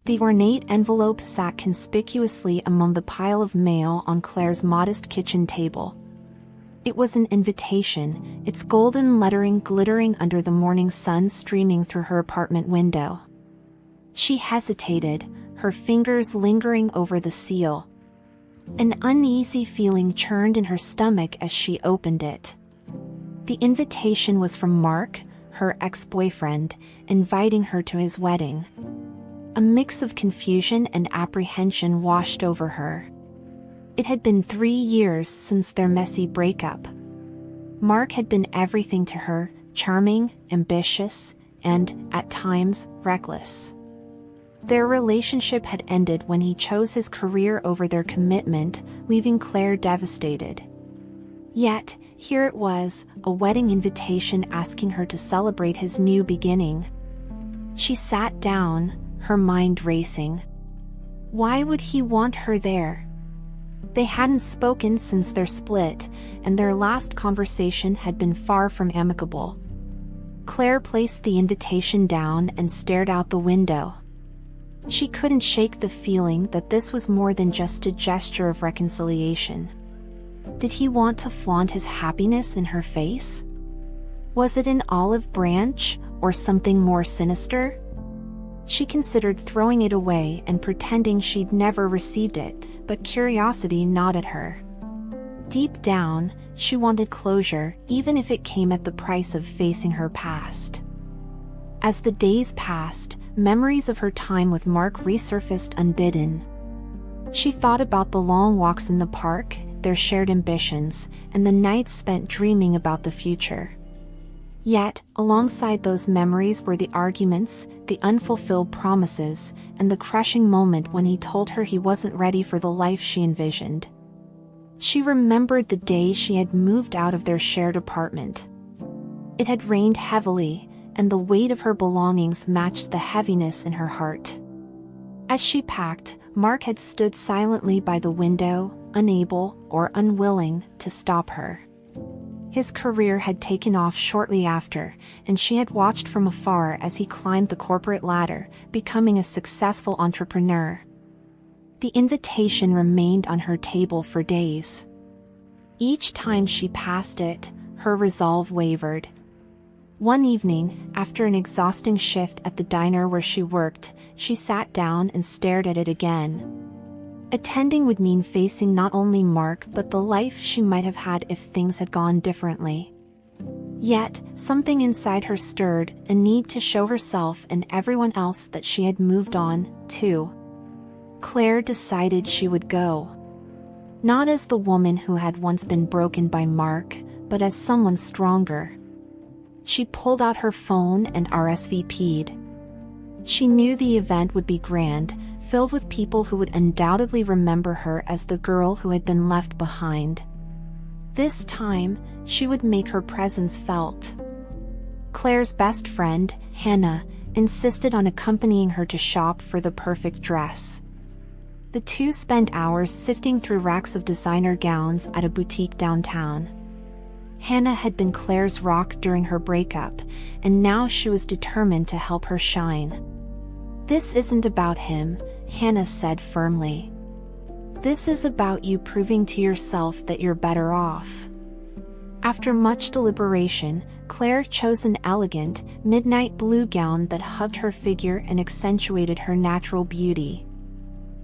The ornate envelope sat conspicuously among the pile of mail on Claire's modest kitchen table. It was an invitation, its golden lettering glittering under the morning sun streaming through her apartment window. She hesitated, her fingers lingering over the seal. An uneasy feeling churned in her stomach as she opened it. The invitation was from Mark, her ex-boyfriend, inviting her to his wedding. A mix of confusion and apprehension washed over her. It had been 3 years since their messy breakup. Mark had been everything to her, charming, ambitious, and, at times, reckless. Their relationship had ended when he chose his career over their commitment, leaving Claire devastated. Yet, here it was, a wedding invitation asking her to celebrate his new beginning. She sat down, her mind racing. Why would he want her there? They hadn't spoken since their split, and their last conversation had been far from amicable. Claire placed the invitation down and stared out the window. She couldn't shake the feeling that this was more than just a gesture of reconciliation. Did he want to flaunt his happiness in her face? Was it an olive branch, or something more sinister? She considered throwing it away and pretending she'd never received it, but curiosity gnawed at her. Deep down, she wanted closure, even if it came at the price of facing her past. As the days passed, memories of her time with Mark resurfaced unbidden. She thought about the long walks in the park, their shared ambitions, and the nights spent dreaming about the future. Yet, alongside those memories were the arguments, the unfulfilled promises, and the crushing moment when he told her he wasn't ready for the life she envisioned. She remembered the day she had moved out of their shared apartment. It had rained heavily, and the weight of her belongings matched the heaviness in her heart. As she packed, Mark had stood silently by the window, unable or unwilling to stop her. His career had taken off shortly after, and she had watched from afar as he climbed the corporate ladder, becoming a successful entrepreneur. The invitation remained on her table for days. Each time she passed it, her resolve wavered. One evening, after an exhausting shift at the diner where she worked, she sat down and stared at it again. Attending would mean facing not only Mark but the life she might have had if things had gone differently. Yet, something inside her stirred, a need to show herself and everyone else that she had moved on, too. Claire decided she would go. Not as the woman who had once been broken by Mark, but as someone stronger. She pulled out her phone and RSVP'd. She knew the event would be grand, filled with people who would undoubtedly remember her as the girl who had been left behind. This time, she would make her presence felt. Claire's best friend, Hannah, insisted on accompanying her to shop for the perfect dress. The two spent hours sifting through racks of designer gowns at a boutique downtown. Hannah had been Claire's rock during her breakup, and now she was determined to help her shine. "This isn't about him," Hannah said firmly. "This is about you proving to yourself that you're better off." After much deliberation, Claire chose an elegant, midnight blue gown that hugged her figure and accentuated her natural beauty.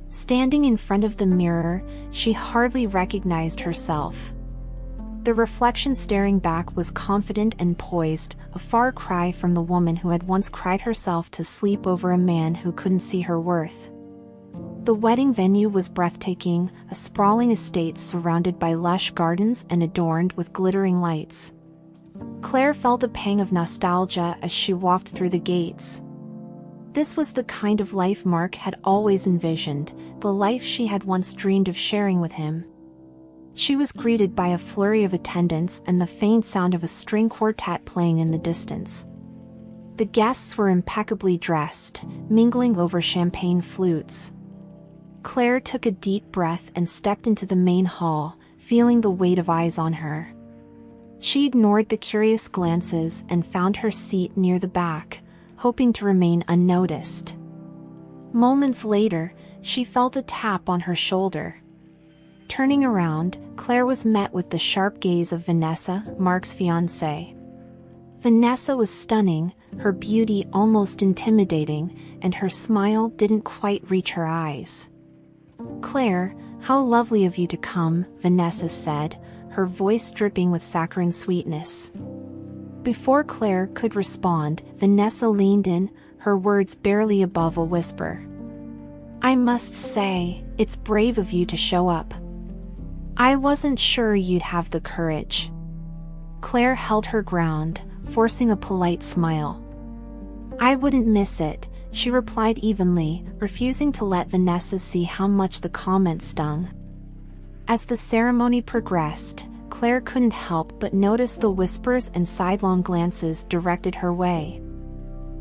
Standing in front of the mirror, she hardly recognized herself. The reflection staring back was confident and poised, a far cry from the woman who had once cried herself to sleep over a man who couldn't see her worth. The wedding venue was breathtaking, a sprawling estate surrounded by lush gardens and adorned with glittering lights. Claire felt a pang of nostalgia as she walked through the gates. This was the kind of life Mark had always envisioned, the life she had once dreamed of sharing with him. She was greeted by a flurry of attendants and the faint sound of a string quartet playing in the distance. The guests were impeccably dressed, mingling over champagne flutes. Claire took a deep breath and stepped into the main hall, feeling the weight of eyes on her. She ignored the curious glances and found her seat near the back, hoping to remain unnoticed. Moments later, she felt a tap on her shoulder. Turning around, Claire was met with the sharp gaze of Vanessa, Mark's fiancée. Vanessa was stunning, her beauty almost intimidating, and her smile didn't quite reach her eyes. "Claire, how lovely of you to come," Vanessa said, her voice dripping with saccharine sweetness. Before Claire could respond, Vanessa leaned in, her words barely above a whisper. "I must say, it's brave of you to show up. I wasn't sure you'd have the courage." Claire held her ground, forcing a polite smile. "I wouldn't miss it," she replied evenly, refusing to let Vanessa see how much the comment stung. As the ceremony progressed, Claire couldn't help but notice the whispers and sidelong glances directed her way.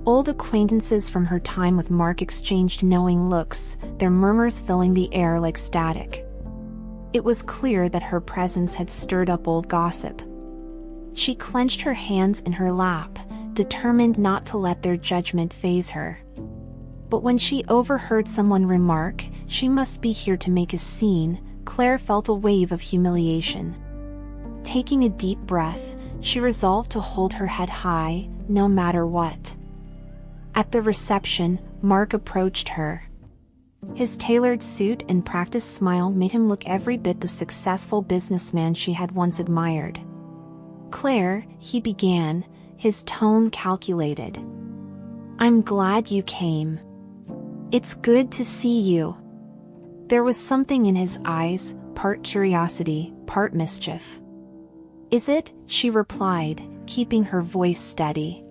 Old acquaintances from her time with Mark exchanged knowing looks, their murmurs filling the air like static. It was clear that her presence had stirred up old gossip. She clenched her hands in her lap, determined not to let their judgment faze her. But when she overheard someone remark, "She must be here to make a scene," Claire felt a wave of humiliation. Taking a deep breath, she resolved to hold her head high, no matter what. At the reception, Mark approached her. His tailored suit and practiced smile made him look every bit the successful businessman she had once admired. "Claire," he began, his tone calculated. "I'm glad you came. It's good to see you." There was something in his eyes, part curiosity, part mischief. "Is it?" she replied, keeping her voice steady.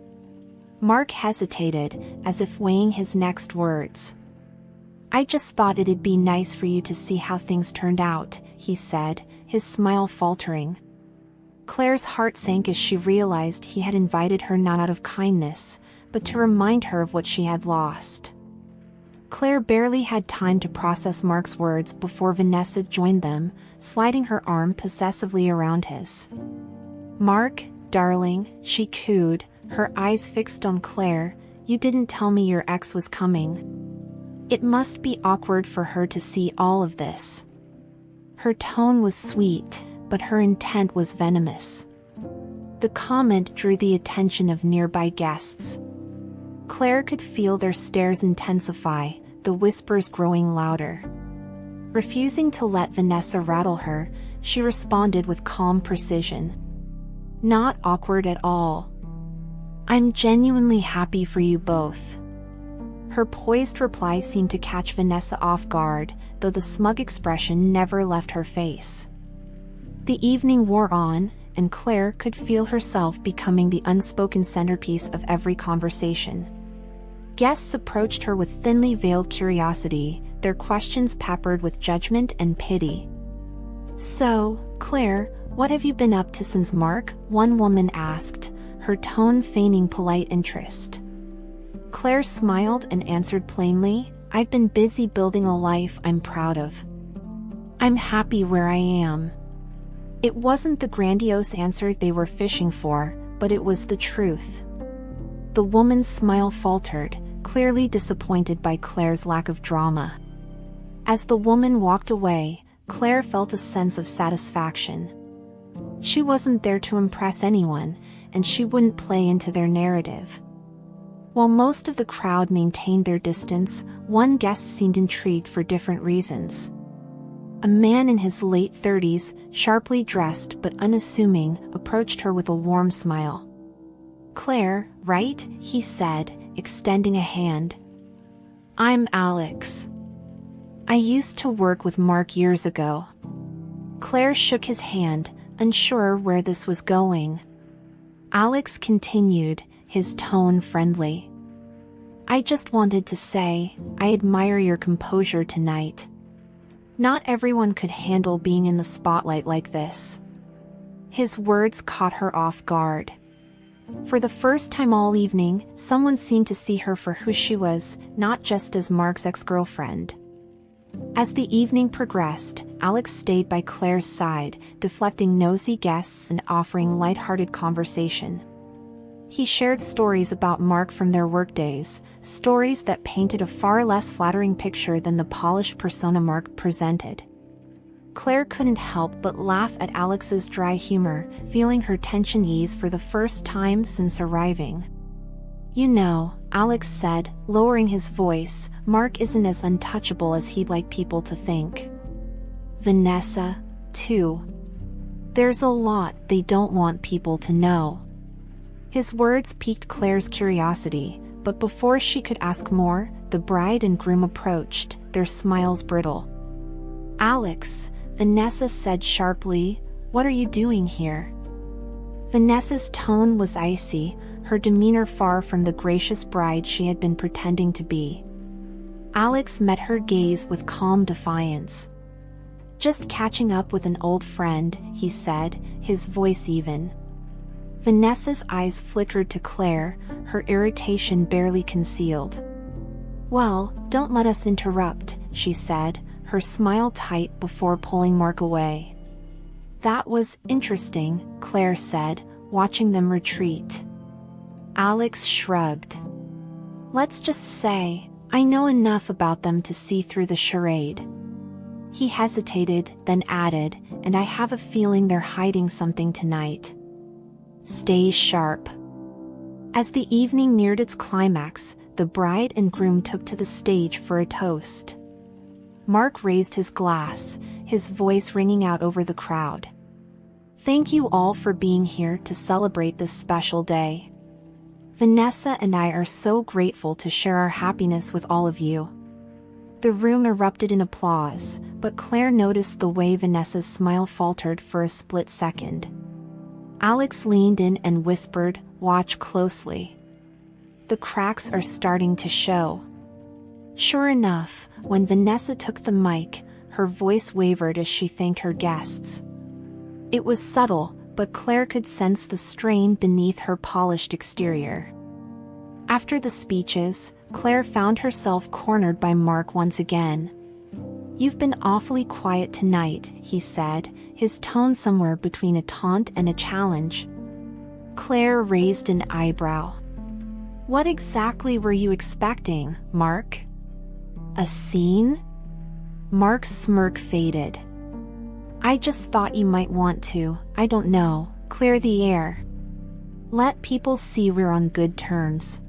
Mark hesitated, as if weighing his next words. "I just thought it'd be nice for you to see how things turned out," he said, his smile faltering. Claire's heart sank as she realized he had invited her not out of kindness, but to remind her of what she had lost. Claire barely had time to process Mark's words before Vanessa joined them, sliding her arm possessively around his. "Mark, darling," she cooed, her eyes fixed on Claire, "you didn't tell me your ex was coming. It must be awkward for her to see all of this." Her tone was sweet, but her intent was venomous. The comment drew the attention of nearby guests. Claire could feel their stares intensify, the whispers growing louder. Refusing to let Vanessa rattle her, she responded with calm precision. "Not awkward at all. I'm genuinely happy for you both." Her poised reply seemed to catch Vanessa off guard, though the smug expression never left her face. The evening wore on, and Claire could feel herself becoming the unspoken centerpiece of every conversation. Guests approached her with thinly veiled curiosity, their questions peppered with judgment and pity. "So, Claire, what have you been up to since Mark?" one woman asked, her tone feigning polite interest. Claire smiled and answered plainly, "I've been busy building a life I'm proud of. I'm happy where I am." It wasn't the grandiose answer they were fishing for, but it was the truth. The woman's smile faltered, clearly disappointed by Claire's lack of drama. As the woman walked away, Claire felt a sense of satisfaction. She wasn't there to impress anyone, and she wouldn't play into their narrative. While most of the crowd maintained their distance, one guest seemed intrigued for different reasons. A man in his late 30s, sharply dressed but unassuming, approached her with a warm smile. "Claire, right?" he said, extending a hand. "I'm Alex. I used to work with Mark years ago." Claire shook his hand, unsure where this was going. Alex continued, his tone friendly. "I just wanted to say, I admire your composure tonight. Not everyone could handle being in the spotlight like this." His words caught her off guard. For the first time all evening, someone seemed to see her for who she was, not just as Mark's ex-girlfriend. As the evening progressed, Alex stayed by Claire's side, deflecting nosy guests and offering light-hearted conversation. He shared stories about Mark from their workdays, stories that painted a far less flattering picture than the polished persona Mark presented. Claire couldn't help but laugh at Alex's dry humor, feeling her tension ease for the first time since arriving. "You know," Alex said, lowering his voice, "Mark isn't as untouchable as he'd like people to think. Vanessa, too. There's a lot they don't want people to know." His words piqued Claire's curiosity, but before she could ask more, the bride and groom approached, their smiles brittle. "Alex," Vanessa said sharply, "what are you doing here?" Vanessa's tone was icy, her demeanor far from the gracious bride she had been pretending to be. Alex met her gaze with calm defiance. "Just catching up with an old friend," he said, his voice even. Vanessa's eyes flickered to Claire, her irritation barely concealed. "Well, don't let us interrupt," she said, her smile tight before pulling Mark away. "That was interesting," Claire said, watching them retreat. Alex shrugged. "Let's just say, I know enough about them to see through the charade." He hesitated, then added, "And I have a feeling they're hiding something tonight. Stay sharp." As the evening neared its climax, the bride and groom took to the stage for a toast. Mark raised his glass, his voice ringing out over the crowd. "Thank you all for being here to celebrate this special day. Vanessa and I are so grateful to share our happiness with all of you." The room erupted in applause, but Claire noticed the way Vanessa's smile faltered for a split second. Alex leaned in and whispered, "Watch closely. The cracks are starting to show." Sure enough, when Vanessa took the mic, her voice wavered as she thanked her guests. It was subtle, but Claire could sense the strain beneath her polished exterior. After the speeches, Claire found herself cornered by Mark once again. "You've been awfully quiet tonight," he said, his tone somewhere between a taunt and a challenge. Claire raised an eyebrow. "What exactly were you expecting, Mark? A scene?" Mark's smirk faded. "I just thought you might want to, I don't know, clear the air. Let people see we're on good terms."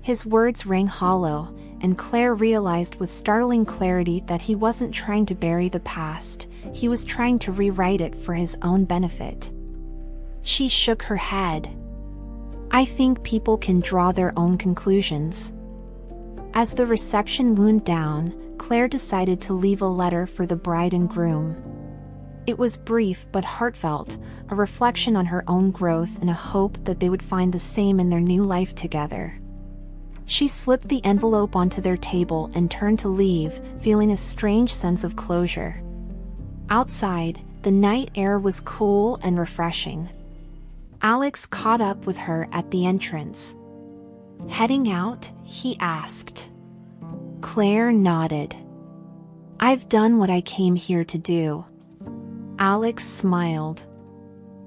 His words rang hollow, and Claire realized with startling clarity that he wasn't trying to bury the past, he was trying to rewrite it for his own benefit. She shook her head. "I think people can draw their own conclusions." As the reception wound down, Claire decided to leave a letter for the bride and groom. It was brief but heartfelt, a reflection on her own growth and a hope that they would find the same in their new life together. She slipped the envelope onto their table and turned to leave, feeling a strange sense of closure. Outside, the night air was cool and refreshing. Alex caught up with her at the entrance. "Heading out?" he asked. Claire nodded. "I've done what I came here to do." Alex smiled.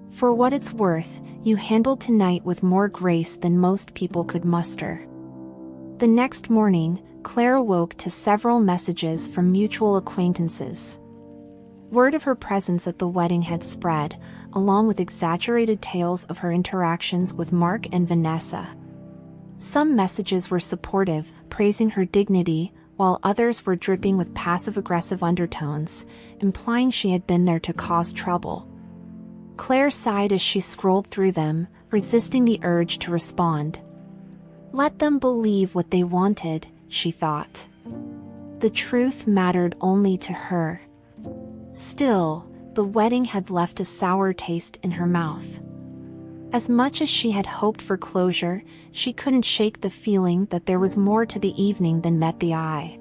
"For what it's worth, you handled tonight with more grace than most people could muster." The next morning, Claire awoke to several messages from mutual acquaintances. Word of her presence at the wedding had spread, along with exaggerated tales of her interactions with Mark and Vanessa. Some messages were supportive, praising her dignity, while others were dripping with passive-aggressive undertones, implying she had been there to cause trouble. Claire sighed as she scrolled through them, resisting the urge to respond. Let them believe what they wanted, she thought. The truth mattered only to her. Still, the wedding had left a sour taste in her mouth. As much as she had hoped for closure, she couldn't shake the feeling that there was more to the evening than met the eye.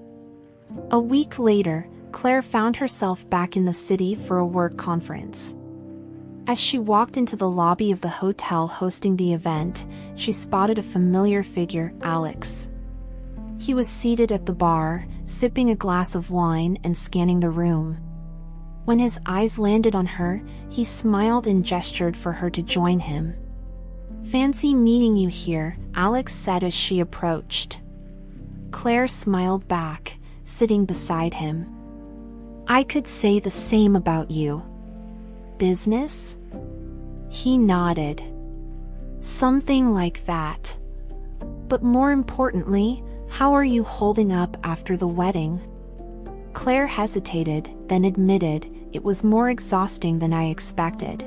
A week later, Claire found herself back in the city for a work conference. As she walked into the lobby of the hotel hosting the event, she spotted a familiar figure, Alex. He was seated at the bar, sipping a glass of wine and scanning the room. When his eyes landed on her, he smiled and gestured for her to join him. "Fancy meeting you here," Alex said as she approached. Claire smiled back, sitting beside him. "I could say the same about you." "Business?" He nodded. "Something like that. But more importantly, how are you holding up after the wedding?" Claire hesitated, then admitted, "It was more exhausting than I expected.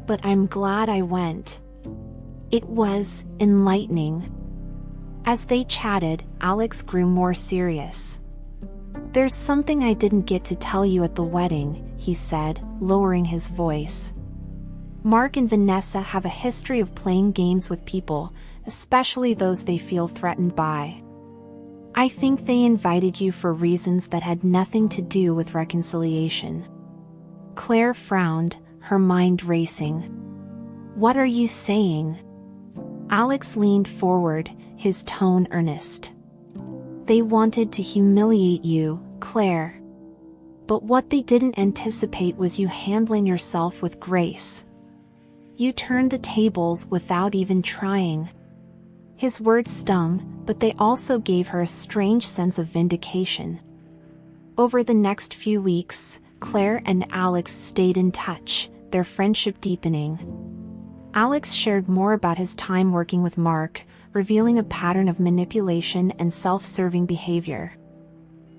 But I'm glad I went. It was enlightening." As they chatted, Alex grew more serious. "There's something I didn't get to tell you at the wedding," he said, lowering his voice. "Mark and Vanessa have a history of playing games with people, especially those they feel threatened by. I think they invited you for reasons that had nothing to do with reconciliation." Claire frowned, her mind racing. "What are you saying?" Alex leaned forward, his tone earnest. "They wanted to humiliate you, Claire. But what they didn't anticipate was you handling yourself with grace. You turned the tables without even trying." His words stung, but they also gave her a strange sense of vindication. Over the next few weeks, Claire and Alex stayed in touch, their friendship deepening. Alex shared more about his time working with Mark, revealing a pattern of manipulation and self-serving behavior.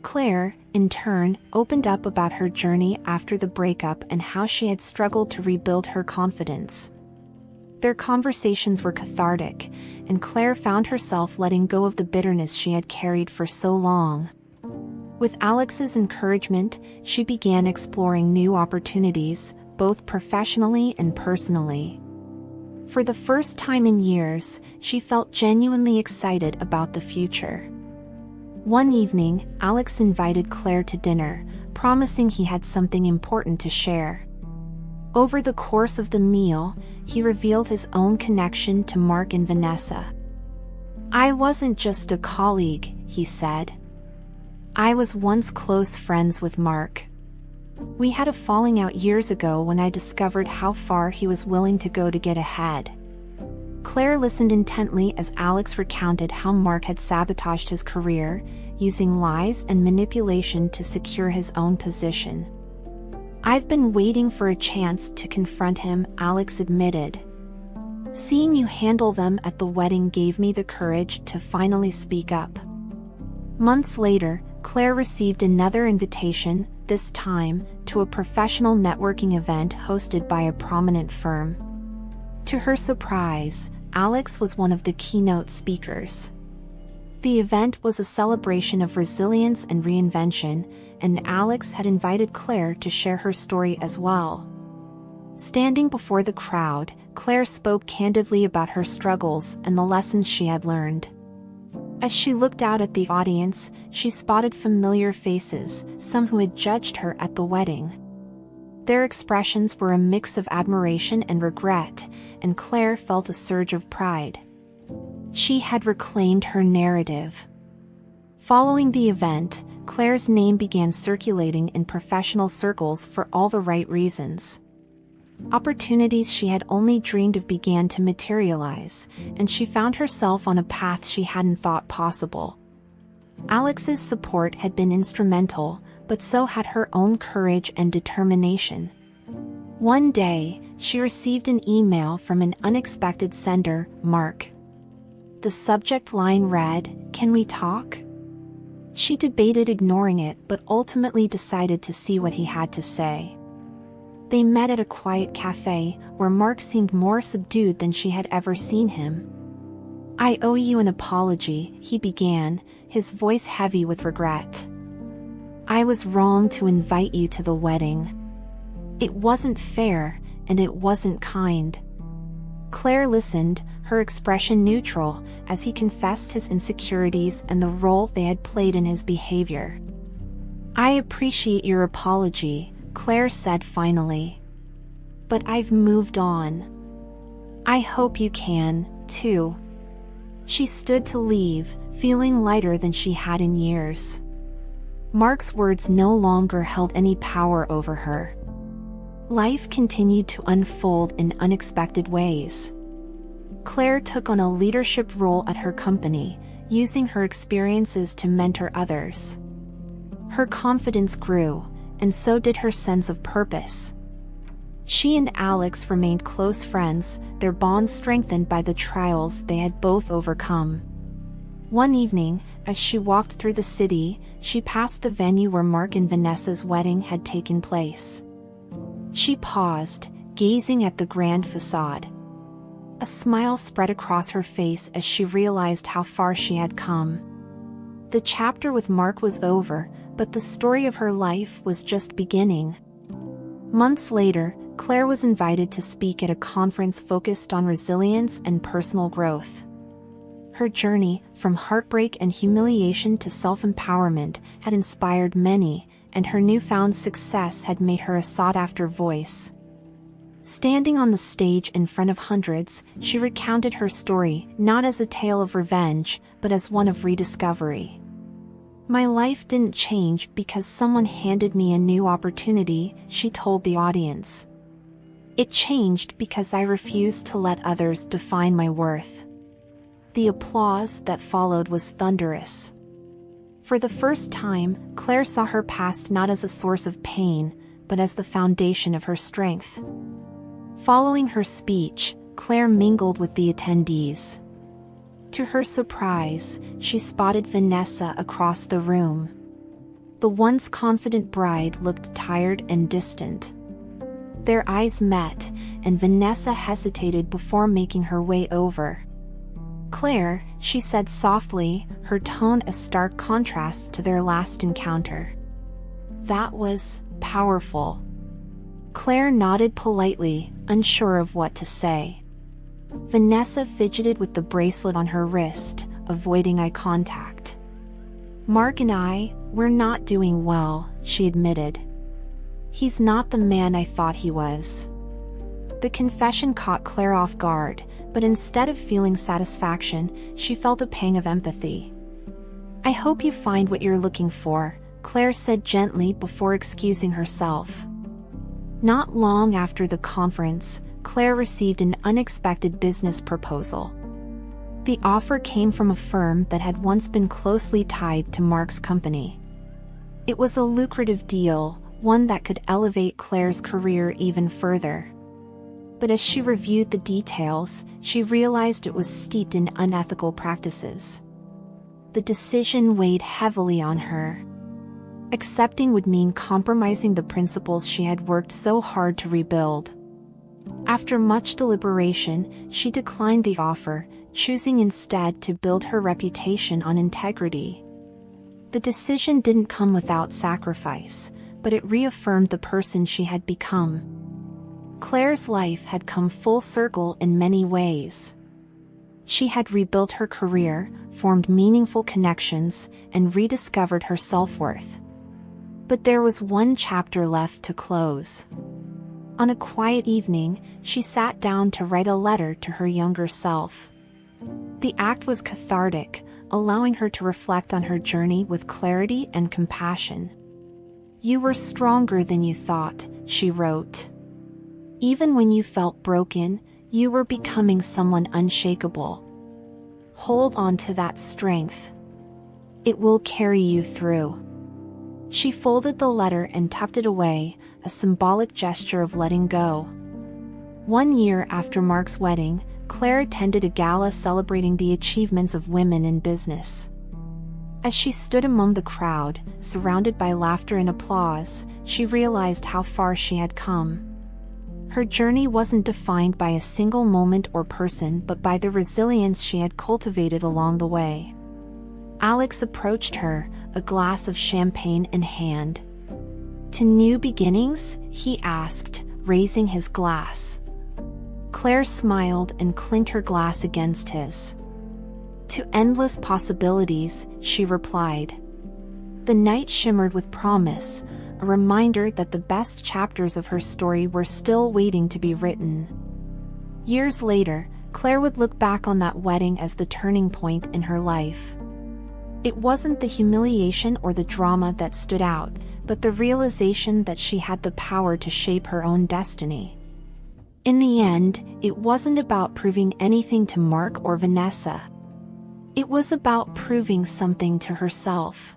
Claire, in turn, opened up about her journey after the breakup and how she had struggled to rebuild her confidence. Their conversations were cathartic, and Claire found herself letting go of the bitterness she had carried for so long. With Alex's encouragement, she began exploring new opportunities, both professionally and personally. For the first time in years, she felt genuinely excited about the future. One evening, Alex invited Claire to dinner, promising he had something important to share. Over the course of the meal, he revealed his own connection to Mark and Vanessa. "I wasn't just a colleague," he said. "I was once close friends with Mark. We had a falling out years ago when I discovered how far he was willing to go to get ahead." Claire listened intently as Alex recounted how Mark had sabotaged his career, using lies and manipulation to secure his own position. "I've been waiting for a chance to confront him," Alex admitted. "Seeing you handle them at the wedding gave me the courage to finally speak up." Months later, Claire received another invitation, this time, to a professional networking event hosted by a prominent firm. To her surprise, Alex was one of the keynote speakers. The event was a celebration of resilience and reinvention, and Alex had invited Claire to share her story as well. Standing before the crowd, Claire spoke candidly about her struggles and the lessons she had learned. As she looked out at the audience, she spotted familiar faces, some who had judged her at the wedding. Their expressions were a mix of admiration and regret, and Claire felt a surge of pride. She had reclaimed her narrative. Following the event, Claire's name began circulating in professional circles for all the right reasons. Opportunities she had only dreamed of began to materialize, and she found herself on a path she hadn't thought possible. Alex's support had been instrumental, but so had her own courage and determination. One day, she received an email from an unexpected sender, Mark. The subject line read, "Can we talk?" She debated ignoring it but ultimately decided to see what he had to say. They met at a quiet cafe, where Mark seemed more subdued than she had ever seen him. "I owe you an apology," he began, his voice heavy with regret. "I was wrong to invite you to the wedding. It wasn't fair, and it wasn't kind." Claire listened, her expression neutral, as he confessed his insecurities and the role they had played in his behavior. "I appreciate your apology," Claire said finally. "But I've moved on. I hope you can, too." She stood to leave, feeling lighter than she had in years. Mark's words no longer held any power over her. Life continued to unfold in unexpected ways. Claire took on a leadership role at her company, using her experiences to mentor others. Her confidence grew, and so did her sense of purpose. She and Alex remained close friends, their bond strengthened by the trials they had both overcome. One evening, as she walked through the city, she passed the venue where Mark and Vanessa's wedding had taken place. She paused, gazing at the grand facade. A smile spread across her face as she realized how far she had come. The chapter with Mark was over, but the story of her life was just beginning. Months later, Claire was invited to speak at a conference focused on resilience and personal growth. Her journey, from heartbreak and humiliation to self-empowerment, had inspired many, and her newfound success had made her a sought-after voice. Standing on the stage in front of hundreds, she recounted her story, not as a tale of revenge, but as one of rediscovery. "My life didn't change because someone handed me a new opportunity," she told the audience. "It changed because I refused to let others define my worth." The applause that followed was thunderous. For the first time, Claire saw her past not as a source of pain, but as the foundation of her strength. Following her speech, Claire mingled with the attendees. To her surprise, she spotted Vanessa across the room. The once confident bride looked tired and distant. Their eyes met, and Vanessa hesitated before making her way over. "Claire," she said softly, her tone a stark contrast to their last encounter. "That was powerful." Claire nodded politely, unsure of what to say. Vanessa fidgeted with the bracelet on her wrist, avoiding eye contact. "Mark and we're not doing well," she admitted. "He's not the man I thought he was." The confession caught Claire off guard, but instead of feeling satisfaction, she felt a pang of empathy. "I hope you find what you're looking for," Claire said gently before excusing herself. Not long after the conference, Claire received an unexpected business proposal. The offer came from a firm that had once been closely tied to Mark's company. It was a lucrative deal, one that could elevate Claire's career even further. But as she reviewed the details, she realized it was steeped in unethical practices. The decision weighed heavily on her. Accepting would mean compromising the principles she had worked so hard to rebuild. After much deliberation, she declined the offer, choosing instead to build her reputation on integrity. The decision didn't come without sacrifice, but it reaffirmed the person she had become. Claire's life had come full circle in many ways. She had rebuilt her career, formed meaningful connections, and rediscovered her self-worth. But there was one chapter left to close. On a quiet evening, she sat down to write a letter to her younger self. The act was cathartic, allowing her to reflect on her journey with clarity and compassion. "You were stronger than you thought," she wrote. "Even when you felt broken, you were becoming someone unshakable. Hold on to that strength. It will carry you through." She folded the letter and tucked it away, a symbolic gesture of letting go. 1 year after Mark's wedding, Claire attended a gala celebrating the achievements of women in business. As she stood among the crowd, surrounded by laughter and applause, she realized how far she had come. Her journey wasn't defined by a single moment or person but by the resilience she had cultivated along the way. Alex approached her, a glass of champagne in hand. "To new beginnings?" he asked, raising his glass. Claire smiled and clinked her glass against his. "To endless possibilities," she replied. The night shimmered with promise, a reminder that the best chapters of her story were still waiting to be written. Years later, Claire would look back on that wedding as the turning point in her life. It wasn't the humiliation or the drama that stood out, but the realization that she had the power to shape her own destiny. In the end, it wasn't about proving anything to Mark or Vanessa. It was about proving something to herself.